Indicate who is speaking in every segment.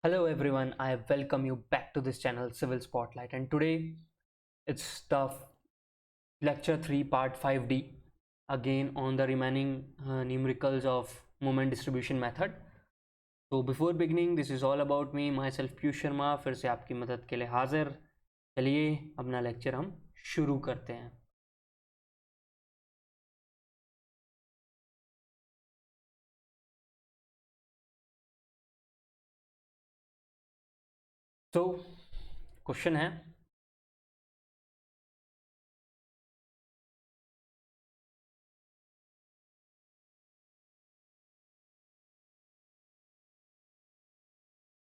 Speaker 1: Hello everyone, I welcome you back to this channel Civil Spotlight, and today it's the lecture 3 part 5D again on the remaining numericals of moment distribution method. So before beginning, this is all about me, myself Piyush Sharma, फिर से आपकी मदद के लिए हाजिर। चलिए अपना lecture हम शुरू करते हैं। तो क्वेश्चन है,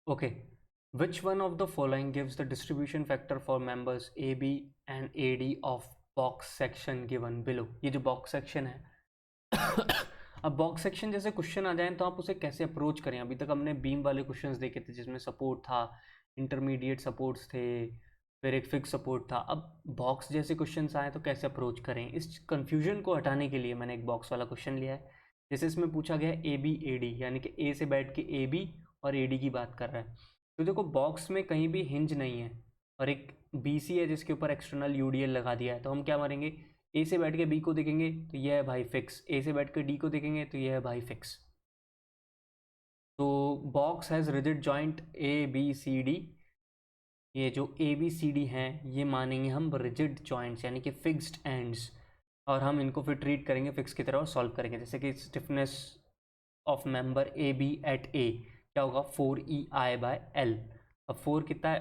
Speaker 1: okay, which one of the following gives the distribution factor for members AB and AD of box section given below? ये जो box section है अब बॉक्स सेक्शन जैसे क्वेश्चन आ जाए तो आप उसे कैसे अप्रोच करें। अभी तक हमने बीम वाले क्वेश्चंस देखे थे जिसमें सपोर्ट था, इंटरमीडिएट सपोर्ट्स थे, फिर एक फिक्स सपोर्ट था। अब बॉक्स जैसे क्वेश्चंस आए तो कैसे अप्रोच करें, इस कन्फ्यूजन को हटाने के लिए मैंने एक बॉक्स वाला क्वेश्चन लिया है। जैसे इसमें पूछा गया है ए बी ए डी, यानी कि ए से बैठ के ए बी और ए डी की बात कर रहा है। तो देखो बॉक्स में कहीं भी हिंज नहीं है और एक बी सी है जिसके ऊपर एक्सटर्नल यूडीएल लगा दिया है, तो हम क्या मारेंगे, ए से बैठ के बी को देखेंगे तो यह है भाई फिक्स, ए से बैठ के डी को देखेंगे तो यह है भाई फिक्स। तो box has rigid joint A B C D, ये जो ए बी सी डी हैं ये मानेंगे हम रिजिड जॉइंट्स यानी कि फिक्स्ड एंड्स, और हम इनको फिर ट्रीट करेंगे फिक्स की तरह और सॉल्व करेंगे। जैसे कि stiffness of member A B at A क्या होगा, 4EI/L। अब 4 कितना है,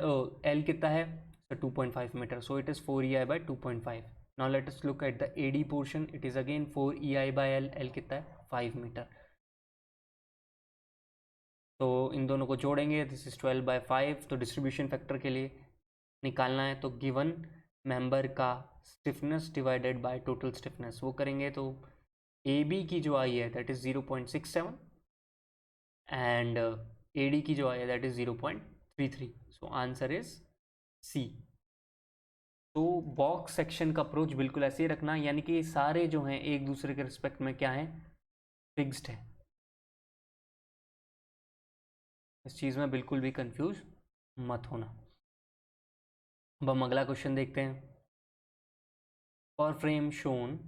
Speaker 1: L कितना है, so 2.5 metre, so it is 4EI/2.5। now let us look at the AD portion, it is again 4EI/L, L कितना है 5 मीटर। तो इन दोनों को जोड़ेंगे, दिस इज 12/5। तो डिस्ट्रीब्यूशन फैक्टर के लिए निकालना है तो गिवन मेंबर का stiffness divided by total stiffness वो करेंगे, तो ए बी की जो आई है that is 0.67 and A D की जो आई है that is 0.33। So answer is C. तो बॉक्स सेक्शन का अप्रोच बिल्कुल ऐसे ही रखना, यानी कि सारे जो हैं एक दूसरे के रिस्पेक्ट में क्या हैं, फिक्स्ड है। इस चीज़ में बिल्कुल भी कंफ्यूज मत होना। अब हम अगला क्वेश्चन देखते हैं। For frame shown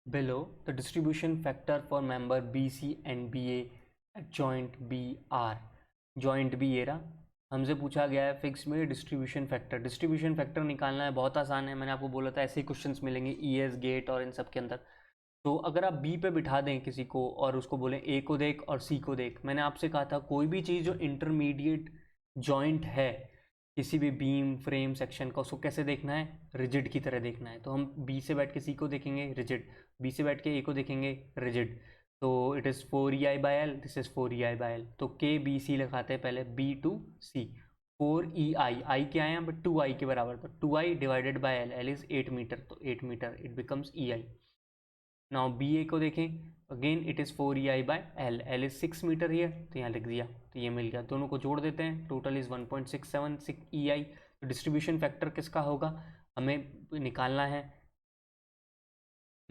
Speaker 1: below, the distribution factor for member BC and BA at joint BR, joint B ये रहा, हमसे पूछा गया है फिक्स में डिस्ट्रीब्यूशन फैक्टर। डिस्ट्रीब्यूशन फैक्टर निकालना है, बहुत आसान है, मैंने आपको बोला था ऐसे ही क्वेश्चंस मिलेंगे ईएस गेट और इन सब के अंदर। तो अगर आप बी पे बिठा दें किसी को और उसको बोलें ए को देख और सी को देख, मैंने आपसे कहा था कोई भी चीज़ जो इंटरमीडिएट जॉइंट है किसी भी बीम फ्रेम सेक्शन का, उसको कैसे देखना है, रिजिड की तरह देखना है। तो हम बी से बैठ के सी को देखेंगे रिजिड, बी से बैठ के ए को देखेंगे रिजिड। तो it is 4EI/L, this is 4EI/L। तो के बी सी लगाते हैं पहले, बी टू सी, 4EI, आई क्या है यहाँ पर 2I के बराबर, तो 2I divided by L, L is 8 metre, तो 8 metre it becomes EI। Now B A को देखें, again it is 4EI/L, L is 6 metre here, तो यहाँ लिख दिया, तो ये मिल गया। दोनों को जोड़ देते हैं, टोटल इज़ 1.67 EI। तो डिस्ट्रीब्यूशन फैक्टर किसका होगा, हमें निकालना है,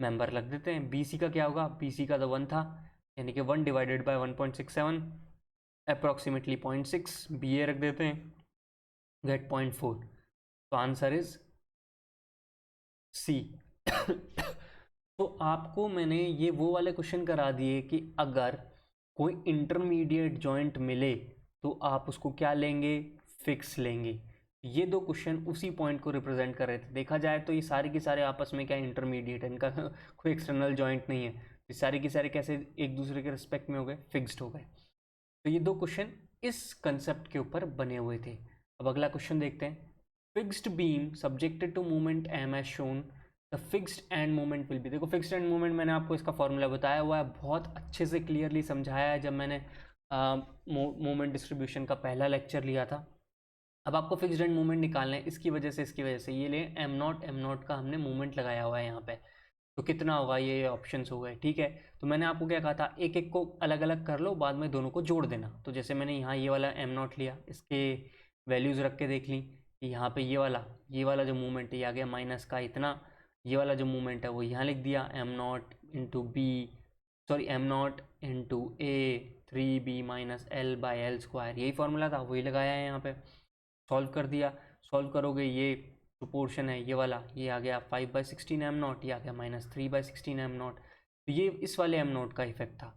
Speaker 1: मेंबर रख देते हैं। बी सी का क्या होगा, बी सी का तो 1 था, यानी कि 1 डिवाइडेड बाई 1.67 अप्रॉक्सीमेटली 0.6, बी ए रख देते हैं, गेट 0.4। तो आंसर इज सी। तो आपको मैंने ये वो वाले क्वेश्चन करा दिए कि अगर कोई इंटरमीडिएट जॉइंट मिले तो आप उसको क्या लेंगे, फिक्स लेंगे। ये दो क्वेश्चन उसी पॉइंट को रिप्रेजेंट कर रहे थे। देखा जाए तो ये सारे के सारे आपस में क्या इंटरमीडिएट है, इनका कोई एक्सटर्नल जॉइंट नहीं है, ये सारे के सारे कैसे एक दूसरे के रिस्पेक्ट में हो गए, फिक्स्ड हो गए। तो ये दो क्वेश्चन इस कंसेप्ट के ऊपर बने हुए थे। अब अगला क्वेश्चन देखते हैं। Fixed beam subjected to movement M as shown, the fixed end moment will be. देखो फिक्स्ड एंड मोमेंट मैंने आपको इसका फॉर्मूला बताया हुआ है, बहुत अच्छे से क्लियरली समझाया है जब मैंने मोमेंट डिस्ट्रीब्यूशन का पहला लेक्चर लिया था। अब आपको फिक्स्ड एंड मोमेंट निकालना है, इसकी वजह से ये ले एम नॉट का हमने मोमेंट लगाया हुआ है यहाँ पे, तो कितना होगा, ये ऑप्शंस हो गए, ठीक है। तो मैंने आपको क्या कहा था, एक एक को अलग अलग कर लो, बाद में दोनों को जोड़ देना। तो जैसे मैंने यहाँ ये वाला एम नॉट लिया, इसके वैल्यूज़ रख के देख ली, कि यहाँ पे ये वाला जो मूवमेंट है ये आ गया माइनस का इतना, ये वाला जो मूवमेंट है वो यहाँ लिख दिया M not into B, sorry M not into A 3b minus L by L square, यही फॉर्मूला था वही लगाया है यहाँ पे। सॉल्व कर दिया, सॉल्व करोगे ये प्रोपोर्शन है ये वाला, ये आ गया 5/16 एम नॉट, ये आ गया -3/16 एम नॉट। तो ये इस वाले एम नॉट का इफेक्ट था।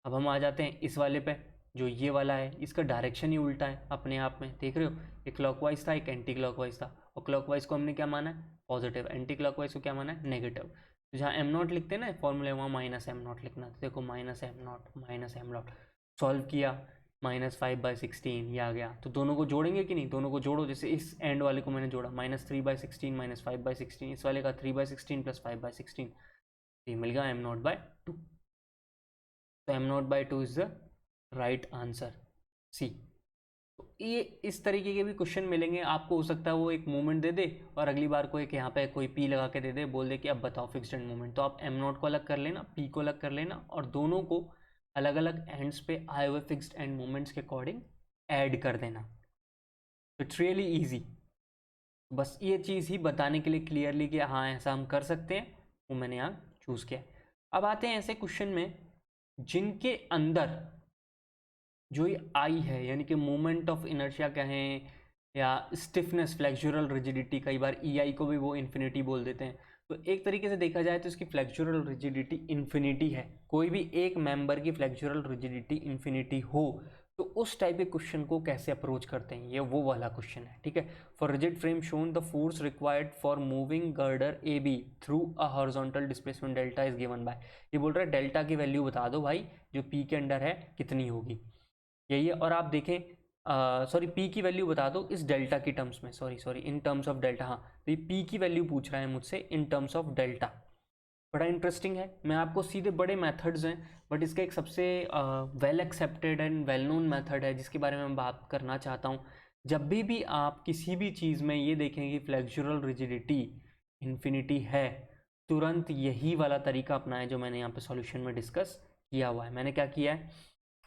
Speaker 1: अब हम आ जाते हैं इस वाले पे, जो ये वाला है इसका डायरेक्शन ही उल्टा है अपने आप में, देख रहे हो, एक क्लॉकवाइज था एक एंटी क्लॉकवाइज था, और क्लॉकवाइज को हमने क्या माना है पॉजिटिव, एंटी क्लॉकवाइज को क्या माना है नेगेटिव। तो जहाँ एम नॉट लिखते हैं ना फॉर्मूले वहाँ माइनस एम नॉट लिखना, तो देखो माइनस एम नॉट, सॉल्व किया -5/16 ये आ गया। तो दोनों को जोड़ेंगे कि नहीं, दोनों को जोड़ो, जैसे इस एंड वाले को मैंने जोड़ा -3/16 -5/16, इस वाले का 3/16 + 5/16, ये मिल गया m0/2। तो m0/2 is the right answer C. तो ये इस तरीके के भी क्वेश्चन मिलेंगे आपको, हो सकता है वो एक मूवमेंट दे दे और अगली बार को एक यहाँ पे कोई पी लगा के दे दे, बोल दे कि अब बताओ फिक्स्ड एंड मूवमेंट, तो आप m0 को अलग कर लेना, पी को अलग कर लेना, और दोनों को अलग अलग एंड्स पे आए हुए फिक्स्ड एंड मूवमेंट्स के अकॉर्डिंग ऐड कर देना। It's really easy. बस ये चीज़ ही बताने के लिए क्लियरली कि हाँ ऐसा हम कर सकते हैं, वो मैंने यहाँ चूज़ किया। अब आते हैं ऐसे क्वेश्चन में जिनके अंदर जो ये आई है, यानी कि मोमेंट ऑफ इनर्शिया कहें या स्टिफनेस फ्लेक्सुरल रिजिडिटी, कई बार ई आई को भी वो इन्फिनिटी बोल देते हैं। तो एक तरीके से देखा जाए तो इसकी फ्लेक्सुरल रिजिडिटी इन्फिनिटी है, कोई भी एक मेंबर की फ्लेक्सुरल रिजिडिटी इन्फिनिटी हो तो उस टाइप के क्वेश्चन को कैसे अप्रोच करते हैं, ये वो वाला क्वेश्चन है, ठीक है। For rigid frame shown the force required for moving girder A B through a horizontal displacement delta is given by, ये बोल रहा है डेल्टा की वैल्यू बता दो भाई जो पी के अंडर है कितनी होगी, यही है। और आप देखें सॉरी पी की वैल्यू बता दो इस डेल्टा की टर्म्स में, sorry in terms of delta, हाँ तो ये पी की वैल्यू पूछ रहा है मुझसे इन टर्म्स ऑफ डेल्टा। बड़ा इंटरेस्टिंग है, मैं आपको सीधे बड़े मेथड्स हैं बट इसका एक सबसे well accepted and well known method है जिसके बारे में मैं बात करना चाहता हूँ। जब भी आप किसी भी चीज़ में ये देखेंगे फ्लेक्सुरल रिजिडिटी इन्फिनिटी है, तुरंत यही वाला तरीका अपनाएं जो मैंने यहाँ पे सॉल्यूशन में डिस्कस किया हुआ है। मैंने क्या किया है,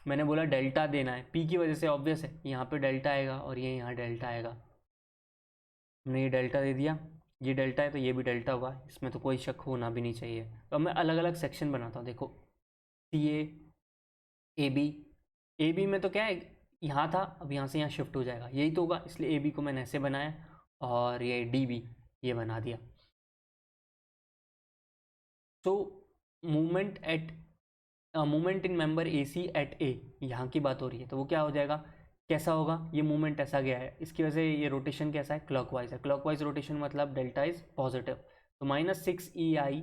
Speaker 1: मैंने बोला डेल्टा देना है, पी की वजह से ऑब्वियस है यहाँ पे डेल्टा आएगा और ये यहाँ डेल्टा आएगा, हमने ये डेल्टा दे दिया, ये डेल्टा है तो ये भी डेल्टा होगा, इसमें तो कोई शक होना भी नहीं चाहिए। तो अब मैं अलग अलग सेक्शन बनाता हूँ, देखो सी ए बी में तो क्या है यहाँ था, अब यहाँ से यहाँ शिफ्ट हो जाएगा, यही तो होगा, इसलिए ए बी को मैंने ऐसे बनाया और ये डी बी ये बना दिया। So movement in member A C at A, यहाँ की बात हो रही है तो वो क्या हो जाएगा, कैसा होगा, ये मूवमेंट ऐसा गया है, इसकी वजह से ये रोटेशन कैसा है क्लॉकवाइज है, क्लॉकवाइज रोटेशन मतलब डेल्टा इज पॉजिटिव, तो -6 EI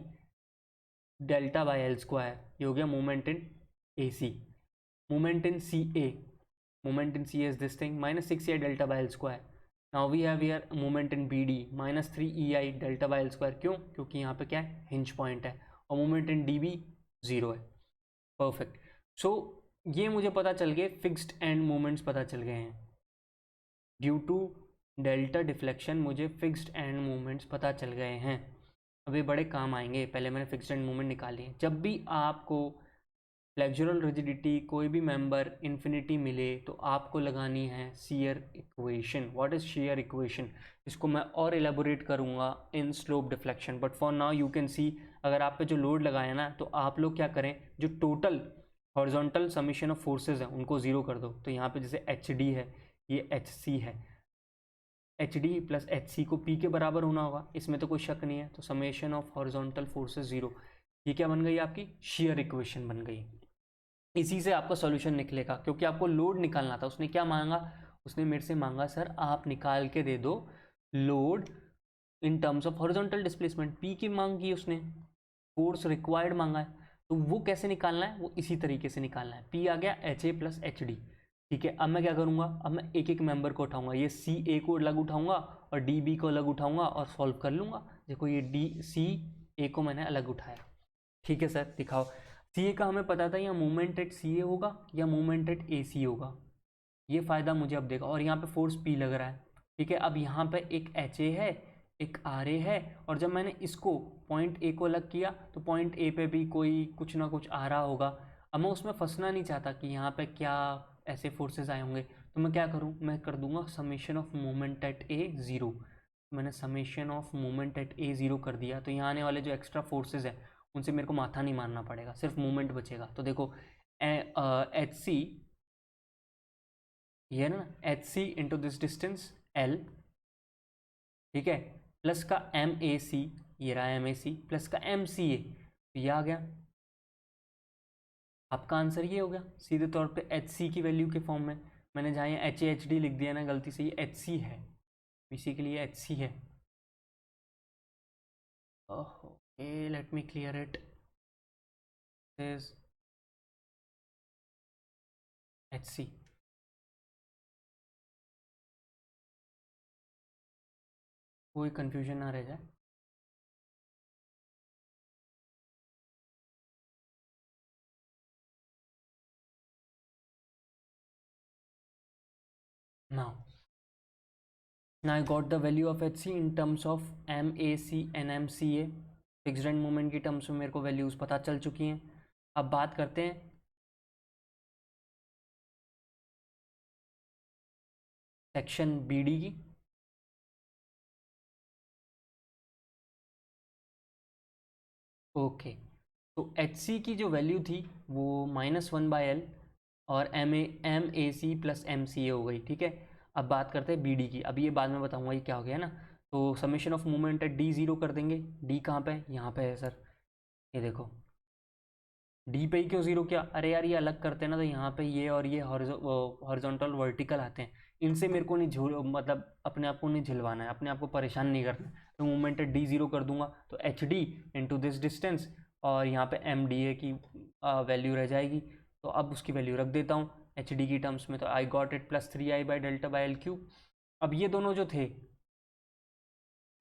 Speaker 1: delta by L square, ये हो गया movement in A C. Movement in C A, movement in C A is this thing -6 EI delta by L square. Now we have here movement in B D -3 EI delta by L square, क्यों, क्योंकि यहाँ पे क्या है hinge point है, और movement in D B 0 है। Perfect. सो ये मुझे पता चल गए, फिक्स्ड एंड मोमेंट्स पता चल गए हैं, ड्यू टू डेल्टा डिफ्लेक्शन मुझे फिक्स्ड एंड मोमेंट्स पता चल गए हैं। अभी बड़े काम आएंगे, पहले मैंने फिक्स्ड एंड मोमेंट निकाल लिए। जब भी आपको फ्लेक्सुरल रिजिडिटी कोई भी मेंबर इन्फिनिटी मिले तो आपको लगानी है shear equation. What is shear equation, इसको मैं और एलेबोरेट करूंगा in slope deflection, but for now you can see, अगर आप पे जो लोड लगाया ना तो आप लोग क्या करें, जो total horizontal summation of forces है उनको जीरो कर दो। तो यहाँ पे जैसे एच डी है, ये एच सी है, H D plus H C को पी के बराबर होना होगा, इसमें तो कोई शक नहीं है। तो summation of horizontal forces zero, ये क्या बन गई आपकी शियर इक्वेशन बन गई। इसी से आपका सॉल्यूशन निकलेगा, क्योंकि आपको लोड निकालना था। उसने क्या मांगा, उसने मेरे से मांगा सर आप निकाल के दे दो load in terms of horizontal displacement, P की मांग की उसने, फोर्स रिक्वायर्ड मांगा है, तो वो कैसे निकालना है, वो इसी तरीके से निकालना है। पी आ गया H A plus H D, ठीक है। अब मैं क्या करूंगा, अब मैं एक एक मेंबर को उठाऊंगा, ये सी ए को अलग उठाऊंगा और डी बी को अलग उठाऊंगा और सॉल्व कर लूंगा। देखो ये डी सी ए को मैंने अलग उठाया, ठीक है सर दिखाओ। सी ए का हमें पता था, या मूवमेंट एट सी ए होगा या मूवमेंट एट ए सी होगा, ये फ़ायदा मुझे अब देगा। और यहाँ पे फोर्स पी लग रहा है, ठीक है। अब यहाँ पे एक एच ए है, एक आर ए है, और जब मैंने इसको पॉइंट ए को अलग किया तो पॉइंट ए पे भी कोई कुछ ना कुछ आ रहा होगा। अब मैं उसमें फंसना नहीं चाहता कि यहाँ पे क्या ऐसे फोर्सेस आए होंगे, तो मैं क्या करूँ, मैं कर दूंगा summation of moment at A zero. मैंने summation of moment at A zero कर दिया, तो यहाँ आने वाले जो एक्स्ट्रा फोर्सेज हैं उनसे मेरे को माथा नहीं मारना पड़ेगा, सिर्फ मोमेंट बचेगा। तो देखो एच सी, ये ना H C into this distance L, ठीक है, प्लस का एम ए सी, ये रहा एम ए सी, प्लस का एम सी ए, तो ये आ गया। आपका आंसर ये हो गया सीधे तौर पे एच सी की वैल्यू के फॉर्म में। मैंने जहाँ ये एच ए एच डी लिख दिया ना गलती से, ये एच सी है, इसी के लिए एच सी है। Okay, let me clear it, is H C. कोई कंफ्यूजन ना रह जाए। now I got the value of HC in terms of MAC and MCA, fixed end moment की टर्म्स में मेरे को वैल्यूज पता चल चुकी हैं। अब बात करते हैं सेक्शन BD की। ओके, तो HC की जो वैल्यू थी वो -1/L और MAC प्लस MCA हो गई, ठीक है। अब बात करते हैं BD की, अभी ये बाद में बताऊंगा ये क्या हो गया ना। तो summation of moment eight D zero कर देंगे। D कहाँ पे है, यहाँ पे है सर, ये देखो। डी पे ही क्यों ज़ीरो किया, अरे यार ये अलग करते हैं ना, तो यहाँ पे ये और ये हॉरिजॉन्टल वर्टिकल आते हैं, इनसे मेरे को नहीं झूल, मतलब अपने आप को नहीं झिलवाना है, अपने आप को परेशान नहीं करना। तो मूवमेंट डी ज़ीरो कर दूंगा, तो H D into this distance, और यहाँ पे एम डी ए की वैल्यू रह जाएगी। तो अब उसकी वैल्यू रख देता हूँ एच डी की टर्म्स में, तो आई गॉट इट +3I/Δ/L3। अब ये दोनों जो थे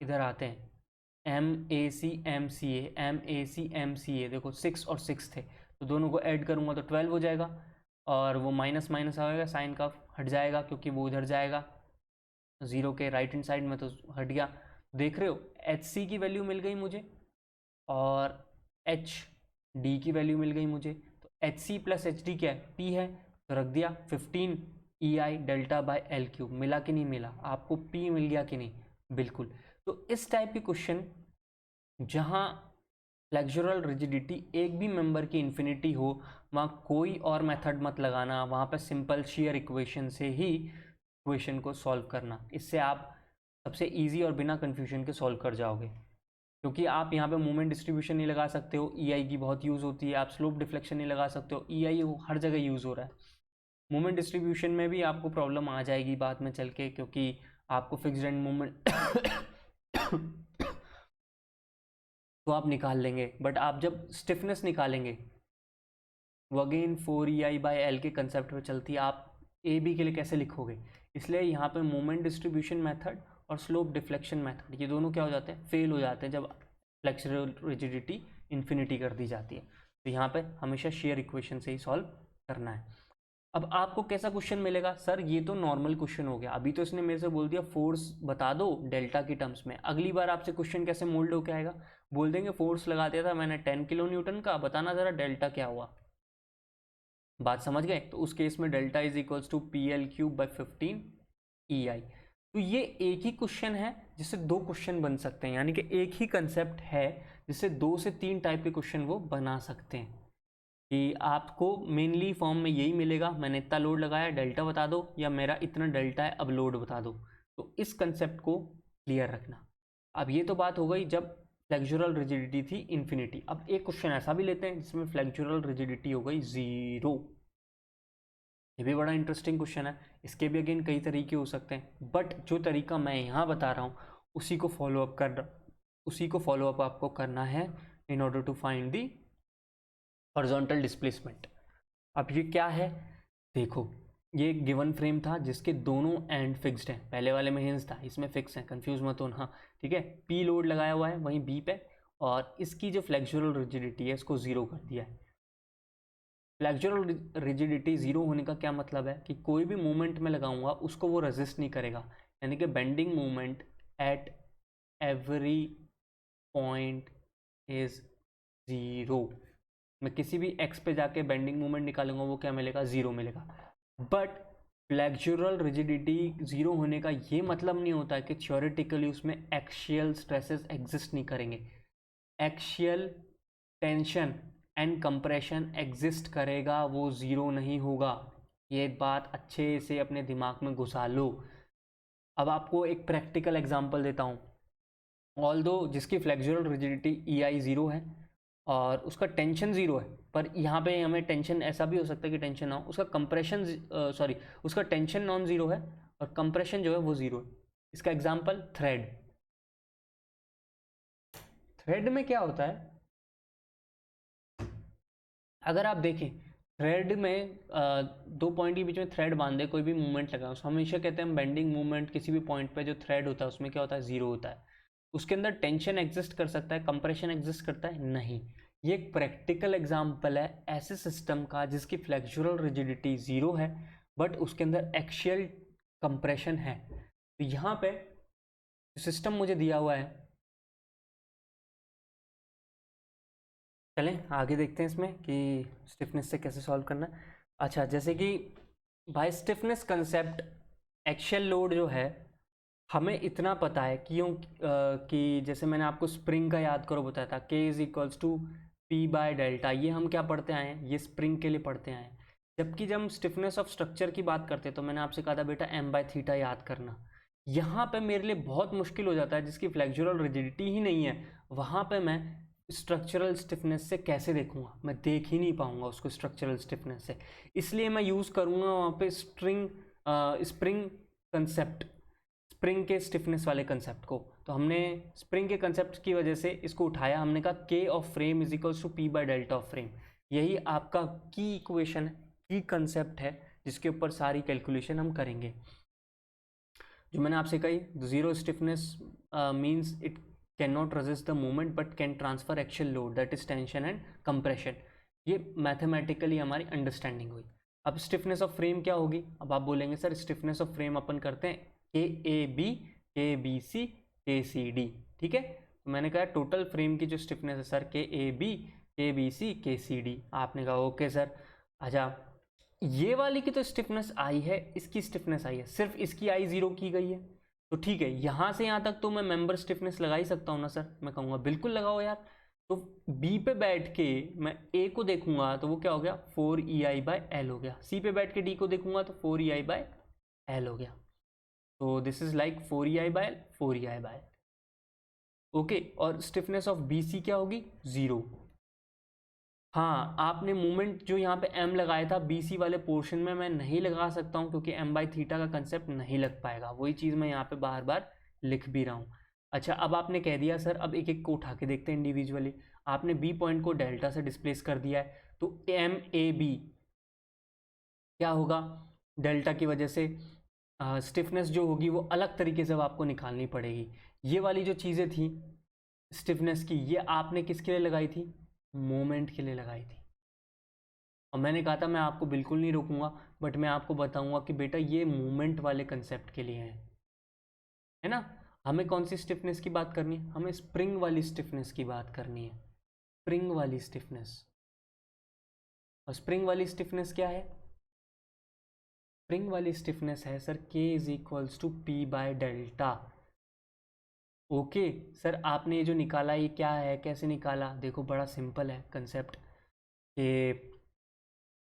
Speaker 1: इधर आते हैं, MAC MCA देखो 6 और 6 थे, तो दोनों को ऐड करूंगा तो 12 हो जाएगा, और वो माइनस माइनस आएगा, साइन का हट जाएगा क्योंकि वो उधर जाएगा ज़ीरो के राइट हैंड साइड में, तो हट गया। देख रहे हो, एच सी की वैल्यू मिल गई मुझे और एच डी की वैल्यू मिल गई मुझे। तो H C plus H D क्या है, पी है, तो रख दिया 15 EI/Δ/L3। मिला कि नहीं मिला, आपको पी मिल गया कि नहीं, बिल्कुल। तो इस टाइप के क्वेश्चन जहां फ्लेक्सुरल रिजिडिटी एक भी मेंबर की इन्फिनिटी हो, वहां कोई और मेथड मत लगाना, वहां पर सिंपल शेयर इक्वेशन से ही इक्वेशन को सॉल्व करना। इससे आप सबसे इजी और बिना कंफ्यूजन के सॉल्व कर जाओगे, क्योंकि आप यहाँ पे मोमेंट डिस्ट्रीब्यूशन नहीं लगा सकते हो, EI की बहुत यूज़ होती है। आप स्लोप डिफ्लेक्शन नहीं लगा सकते हो, EI हर जगह यूज़ हो रहा है। मोमेंट डिस्ट्रीब्यूशन में भी आपको प्रॉब्लम आ जाएगी बाद में चल के, क्योंकि आपको फिक्स्ड एंड मोमेंट तो आप निकाल लेंगे, बट आप जब स्टिफनेस निकालेंगे वो अगेन 4EI/L के कंसेप्ट पे चलती है। आप AB के लिए कैसे लिखोगे, इसलिए यहाँ पे मोमेंट डिस्ट्रीब्यूशन मेथड और स्लोप डिफ्लेक्शन मेथड, ये दोनों क्या हो जाते हैं, फेल हो जाते हैं जब फ्लेक्सुरल रिजिडिटी इन्फिनिटी कर दी जाती है। तो यहाँ पे हमेशा शेयर इक्वेशन से ही सॉल्व करना है। अब आपको कैसा क्वेश्चन मिलेगा, सर ये तो नॉर्मल क्वेश्चन हो गया, अभी तो इसने मेरे से बोल दिया फोर्स बता दो डेल्टा की टर्म्स में, अगली बार आपसे क्वेश्चन कैसे मोल्ड होकर आएगा, बोल देंगे फोर्स लगा दिया था मैंने 10 किलो न्यूटन का, बताना जरा डेल्टा क्या हुआ। बात समझ गए, तो उस केस में delta is equals to PL³/15 EI। तो ये एक ही क्वेश्चन है जिससे दो क्वेश्चन बन सकते हैं, यानी कि एक ही कंसेप्ट है जिससे 2 से 3 टाइप के क्वेश्चन वो बना सकते हैं। कि आपको मेनली फॉर्म में यही मिलेगा, मैंने इतना लोड लगाया डेल्टा बता दो, या मेरा इतना डेल्टा है अब लोड बता दो। तो इस कंसेप्ट को क्लियर रखना। अब ये तो बात हो गई जब फ्लेक्सुरल रिजिडिटी थी इन्फिनिटी। अब एक क्वेश्चन ऐसा भी लेते हैं जिसमें फ्लेक्सुरल रिजिडिटी हो गई 0। ये भी बड़ा इंटरेस्टिंग क्वेश्चन है, इसके भी अगेन कई तरीके हो सकते हैं, बट जो तरीका मैं यहाँ बता रहा हूँ उसी को फॉलो अप आपको करना है in order to find the horizontal displacement. अब ये क्या है, देखो ये गिवन फ्रेम था जिसके दोनों एंड फिक्स्ड हैं, पहले वाले में हिंज था, इसमें फिक्स है, कंफ्यूज मत होना, हाँ ठीक है। पी लोड लगाया हुआ है वहीं बी पे, और इसकी जो फ्लेक्सुरल रिजिडिटी है इसको 0 कर दिया है। फ्लेक्सुरल रिजिडिटी 0 होने का क्या मतलब है कि कोई भी मूवमेंट में लगाऊंगा उसको वो रेजिस्ट नहीं करेगा, यानी कि bending movement at every point is 0। मैं किसी भी एक्स पे जाके बेंडिंग मूवमेंट निकालूंगा वो क्या मिलेगा, 0 मिलेगा। बट फ्लेक्सुरल रिजिडिटी जीरो होने का ये मतलब नहीं होता है कि थ्योरेटिकली उसमें एक्शियल स्ट्रेसेस एग्जिस्ट नहीं करेंगे। Axial tension and compression exist करेगा, वो ज़ीरो नहीं होगा। ये बात अच्छे से अपने दिमाग में घुसा लो। अब आपको एक प्रैक्टिकल एग्जांपल देता हूँ। ऑल्दो जिसकी फ्लेक्सुरल रिजिडिटी ई आई ज़ीरो है और उसका टेंशन ज़ीरो है, पर यहाँ पे हमें टेंशन ऐसा भी हो सकता है कि टेंशन ना हो, उसका कंप्रेशन सॉरी उसका टेंशन नॉन ज़ीरो है और कंप्रेशन जो है वो ज़ीरो है। इसका एग्जांपल थ्रेड। थ्रेड में क्या होता है, अगर आप देखें थ्रेड में दो पॉइंट के बीच में थ्रेड बांधे कोई भी मूवमेंट लगा, हमेशा कहते हैं हम बेंडिंग मूवमेंट, किसी भी पॉइंट पे जो थ्रेड होता है उसमें क्या होता है, ज़ीरो होता है। उसके अंदर टेंशन एग्जिस्ट कर सकता है, कंप्रेशन एग्जिस्ट करता है नहीं। ये एक प्रैक्टिकल एग्जांपल है ऐसे सिस्टम का जिसकी फ्लेक्सुरल रिजिडिटी ज़ीरो है बट उसके अंदर एक्शियल कंप्रेशन है। तो यहाँ पे सिस्टम मुझे दिया हुआ है, चलें आगे देखते हैं इसमें कि स्टिफनेस से कैसे सॉल्व करना है। अच्छा, जैसे कि by stiffness concept axial load जो है हमें इतना पता है कि जैसे मैंने आपको स्प्रिंग का याद करो बताया था, K is equals to P by delta, ये हम क्या पढ़ते आए हैं, ये स्प्रिंग के लिए पढ़ते आए हैं। जबकि जब हम स्टिफनेस ऑफ स्ट्रक्चर की बात करते हैं तो मैंने आपसे कहा था बेटा m बाय थीटा याद करना। यहाँ पे मेरे लिए बहुत मुश्किल हो जाता है, जिसकी फ्लेक्सुरल रिजिडिटी ही नहीं है वहाँ पे मैं स्ट्रक्चरल स्टिफनेस से कैसे देखूंगा, मैं देख ही नहीं पाऊंगा उसको स्ट्रक्चरल स्टिफनेस से। इसलिए मैं यूज़ करूँगा वहाँ पे स्प्रिंग कंसेप्ट, स्प्रिंग के स्टिफनेस वाले कंसेप्ट को। तो हमने स्प्रिंग के कंसेप्ट की वजह से इसको उठाया, हमने कहा K of frame is equals to P by delta of frame. यही आपका की इक्वेशन है, की कंसेप्ट है जिसके ऊपर सारी कैलकुलेशन हम करेंगे। जो मैंने आपसे कही, zero stiffness means it can not resist the movement but can transfer axial load, that is tension and compression. ये मैथमेटिकली हमारी अंडरस्टैंडिंग हुई। अब स्टिफनेस ऑफ फ्रेम क्या होगी, अब आप बोलेंगे सर स्टिफनेस ऑफ फ्रेम अपन करते हैं KAB KBC KCD, ठीक है। तो मैंने कहा टोटल फ्रेम की जो स्टिफनेस है सर KAB KBC KCD, आपने कहा ओके सर। अच्छा, ये वाली की तो स्टिफनेस आई है, इसकी स्टिफनेस आई है, सिर्फ इसकी आई जीरो की गई है। तो ठीक है, यहां से यहां तक तो मैं मेंबर स्टिफनेस लगा ही सकता हूँ ना सर, मैं कहूँगा बिल्कुल लगाओ यार। तो बी पे बैठ के मैं ए को देखूंगा तो वो क्या हो गया, 4EI/L हो गया। सी पे बैठ के डी को देखूंगा तो 4EI/L हो गया। तो this is like 4EI/L 4EI/L। Okay, और स्टिफनेस ऑफ बी सी क्या होगी, जीरो। हाँ, आपने मोमेंट जो यहाँ पे m लगाया था BC वाले पोर्शन में मैं नहीं लगा सकता हूँ क्योंकि m बाई थीटा का कंसेप्ट नहीं लग पाएगा, वही चीज़ मैं यहाँ पे बार बार लिख भी रहा हूँ। अच्छा, अब आपने कह दिया सर, अब एक एक को उठा के देखते हैं इंडिविजुअली। आपने B पॉइंट को डेल्टा से डिस्प्लेस कर दिया है तो MAB क्या होगा, डेल्टा की वजह से स्टिफनेस जो होगी वो अलग तरीके से अब आपको निकालनी पड़ेगी। ये वाली जो चीज़ें थी स्टिफनेस की, ये आपने किसके लिए लगाई थी, मोमेंट के लिए लगाई थी। और मैंने कहा था मैं आपको बिल्कुल नहीं रोकूंगा, बट मैं आपको बताऊंगा कि बेटा ये मूवमेंट वाले कंसेप्ट के लिए है ना। हमें कौन सी स्टिफनेस की बात करनी है, हमें स्प्रिंग वाली स्टिफनेस की बात करनी है, स्प्रिंग वाली स्टिफनेस। और स्प्रिंग वाली स्टिफनेस क्या है, स्प्रिंग वाली स्टिफनेस है sir K is equals to P by delta. Okay sir, आपने ये जो निकाला ये क्या है, कैसे निकाला, देखो बड़ा सिंपल है कंसेप्ट कि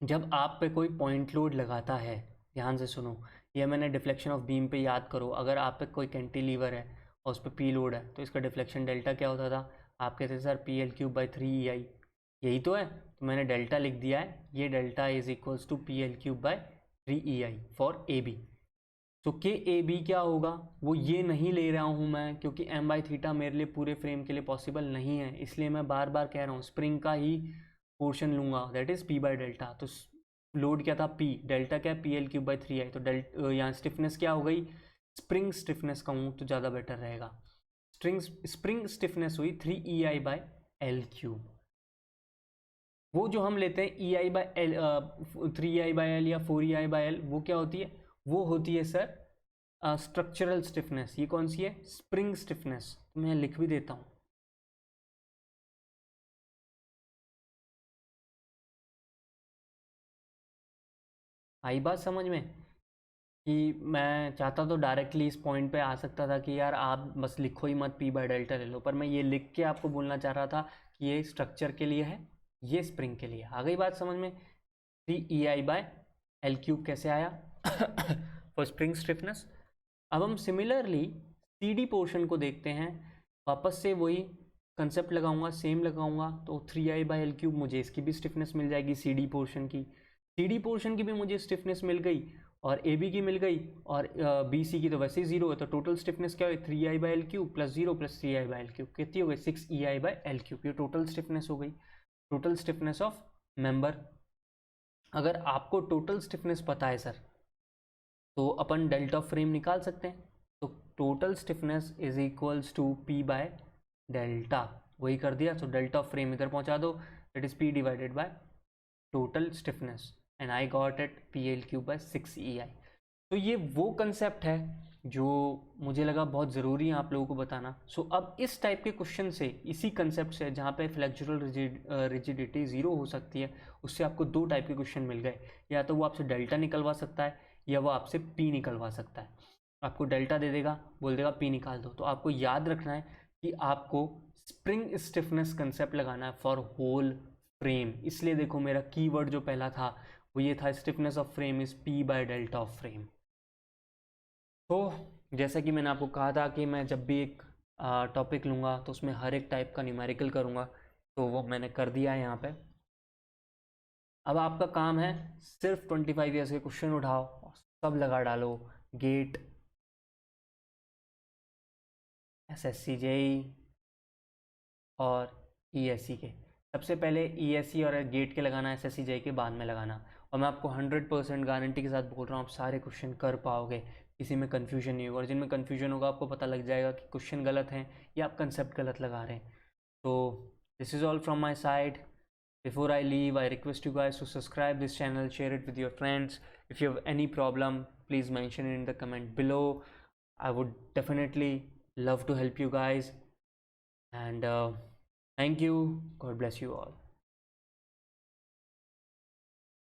Speaker 1: जब आप पे कोई पॉइंट लोड लगाता है, ध्यान से सुनो, ये मैंने डिफ्लेक्शन ऑफ बीम पे याद करो, अगर आप पे कोई कैंटिलीवर है और उस पर पी लोड है तो इसका डिफ्लेक्शन डेल्टा क्या होता था, आप कहते थे सर PL³/3EI, यही तो है। तो मैंने डेल्टा लिख दिया है, ये delta is equals to PL³/3EI for AB। तो KAB क्या होगा, वो ये नहीं ले रहा हूँ मैं क्योंकि m/थीटा मेरे लिए पूरे फ्रेम के लिए पॉसिबल नहीं है, इसलिए मैं बार बार कह रहा हूँ स्प्रिंग का ही पोर्शन लूंगा, that is P by delta. तो लोड क्या था P, डेल्टा क्या PL³/3I, तो यहाँ स्टिफनेस क्या हो गई, स्प्रिंग स्टिफनेस कहूँ तो ज़्यादा बेटर रहेगा। स्प्रिंग स्टिफनेस हुई 3EI/L³। वो जो हम लेते हैं EI/L 3EI/L या 4EI/L, वो क्या होती है, वो होती है सर स्ट्रक्चरल स्टिफनेस। ये कौन सी है, स्प्रिंग स्टिफनेस, मैं लिख भी देता हूँ। आई बात समझ में, कि मैं चाहता तो डायरेक्टली इस पॉइंट पे आ सकता था कि यार आप बस लिखो ही मत, पी बाय डेल्टा ले लो, पर मैं ये लिख के आपको बोलना चाह रहा था कि ये स्ट्रक्चर के लिए है, ये स्प्रिंग के लिए। आ गई बात समझ में? 3 EI/L³ कैसे आया फॉर स्प्रिंग स्टिफनेस। अब हम सिमिलरली CD पोर्शन को देखते हैं, वापस से वही कंसेप्ट लगाऊंगा, सेम लगाऊंगा, तो 3I/L³ मुझे इसकी भी स्टिफनेस मिल जाएगी, CD पोर्शन की। CD पोर्शन की भी मुझे स्टिफनेस मिल गई और AB की मिल गई, और BC की तो वैसे ही 0 है, तो टोटल स्टिफनेस क्या हुई? 3I/L³ प्लस 0 प्लस 3I/L³, कितनी हो गई? 6EI/L³। ये टोटल स्टिफनेस हो गई, टोटल स्टिफनेस ऑफ मेंबर। अगर आपको टोटल स्टिफनेस पता है सर, तो अपन डेल्टा ऑफ फ्रेम निकाल सकते हैं। तो total stiffness is equals to P by delta, वही कर दिया। तो डेल्टा ऑफ फ्रेम इधर पहुंचा दो, that is P divided by total stiffness, and I got it PL³/6EI। तो ये वो कंसेप्ट है जो मुझे लगा बहुत ज़रूरी है आप लोगों को बताना। सो अब इस टाइप के क्वेश्चन से, इसी कंसेप्ट से, जहाँ पे फ्लेक्चुरल रिजिडिटी 0 हो सकती है, उससे आपको 2 टाइप के क्वेश्चन मिल गए। या तो वो आपसे डेल्टा निकलवा सकता है, या वो आपसे P निकलवा सकता है। आपको डेल्टा दे देगा, बोल देगा P निकाल दो। तो आपको याद रखना है कि आपको स्प्रिंग स्टिफनेस कंसेप्ट लगाना है फॉर होल फ्रेम। इसलिए देखो मेरा कीवर्ड जो पहला था वो ये था, stiffness of frame is P by delta of frame. तो जैसा कि मैंने आपको कहा था कि मैं जब भी एक टॉपिक लूँगा तो उसमें हर एक टाइप का न्यूमेरिकल करूँगा, तो वो मैंने कर दिया है यहाँ पे। अब आपका काम है सिर्फ 25 ईयर्स के क्वेश्चन उठाओ और सब लगा डालो, गेट, SSC JEE और ESE के। सबसे पहले ESE और गेट के लगाना, SSC JEE के बाद में लगाना। और मैं आपको 100% गारंटी के साथ बोल रहा हूँ, आप सारे क्वेश्चन कर पाओगे, किसी में कन्फ्यूजन नहीं होगा। और जिनमें कन्फ्यूजन होगा आपको पता लग जाएगा कि क्वेश्चन गलत हैं या आप कंसेप्ट गलत लगा रहे हैं। तो this is all from my side. Before I leave, I request you guys to subscribe this channel, share it with your friends. If you have any problem, please mention it in the comment below. I would definitely love to help you guys. And thank you. God bless you all.